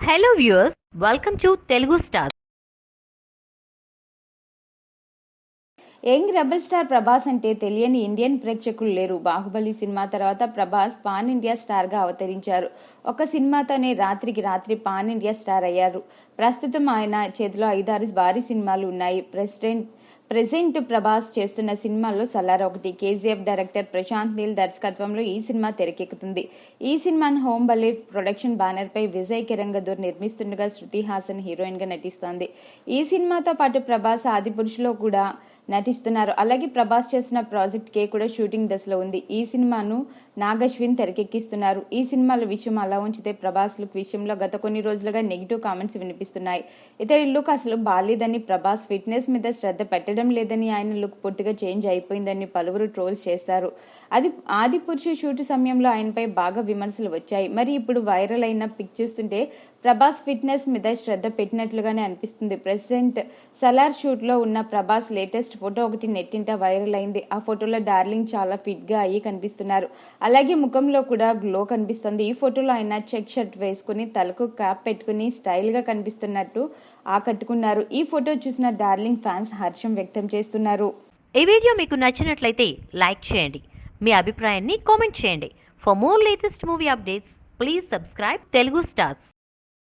Hello viewers, welcome to Telugu Stars. Young rebel star Prabhas అంటే తెలియని Indian ప్రేక్షకులు లేరు. బాహుబలి సినిమా తర్వాత ప్రభాస్ పాన్ ఇండియా స్టార్ గా అవతరించారు. ఒక సినిమాతోనే రాత్రికి రాత్రి పాన్ ఇండియా స్టార్ అయ్యారు. ప్రస్తుతం ఆయన చేతిలో 5-6 భారీ సినిమాలు ఉన్నాయి. ప్రెజెంట్ ప్రభాస్ చేస్తున్న సినిమాల్లో సలార్ ఒకటి. కేజీఎఫ్ డైరెక్టర్ ప్రశాంత్ నీల్ దర్శకత్వంలో ఈ సినిమా తెరకెక్కుతుంది. ఈ సినిమాను హోమ్ బలే ప్రొడక్షన్ బ్యానర్ పై విజయ్ కిరంగదూర్ నిర్మిస్తుండగా శృతి హాసన్ హీరోయిన్ గా నటిస్తోంది. ఈ సినిమాతో పాటు ప్రభాస్ ఆదిపురుషులో కూడా నటిస్తున్నారు. అలాగే ప్రభాస్ చేసిన ప్రాజెక్ట్ కే కూడా షూటింగ్ దశలో ఉంది. ఈ సినిమాను నాగశ్విన్ తెరకెక్కిస్తున్నారు. ఈ సినిమాల విషయం అలా ఉంచితే ప్రభాస్ లుక్ విషయంలో గత కొన్ని రోజులుగా నెగిటివ్ కామెంట్స్ వినిపిస్తున్నాయి. ఇతడి లుక్ అసలు బాలేదని, ప్రభాస్ ఫిట్నెస్ మీద శ్రద్ధ పెట్టడం లేదని, ఆయన లుక్ పూర్తిగా చేంజ్ అయిపోయిందని పలువురు ట్రోల్స్ చేశారు. ఆదిపురుషు షూట్ సమయంలో ఆయనపై బాగా విమర్శలు వచ్చాయి. మరి ఇప్పుడు వైరల్ అయిన పిక్ చూస్తుంటే ప్రభాస్ ఫిట్నెస్ మీద శ్రద్ధ పెట్టినట్లుగానే అనిపిస్తుంది. ప్రెసిడెంట్ సలార్ షూట్ లో ఉన్న ప్రభాస్ లేటెస్ట్ ఫోటో ఒకటి నెట్టింట వైరల్ అయింది. ఆ ఫోటోలో డార్లింగ్ చాలా ఫిట్ గా అయ్యి కనిపిస్తున్నారు. అలాగే ముఖంలో కూడా గ్లో కనిపిస్తుంది. ఈ ఫోటోలో ఆయన చెక్ షర్ట్ వేసుకుని తలకు క్యాప్ పెట్టుకుని స్టైల్ గా కనిపిస్తున్నట్టు ఆకట్టుకున్నారు. ఈ ఫోటో చూసిన డార్లింగ్ ఫ్యాన్స్ హర్షం వ్యక్తం చేస్తున్నారు. ఈ వీడియో మీకు నచ్చినట్లయితే లైక్ చేయండి, మీ అభిప్రాయాన్ని కామెంట్ చేయండి. For more latest movie updates please subscribe Telugu stars.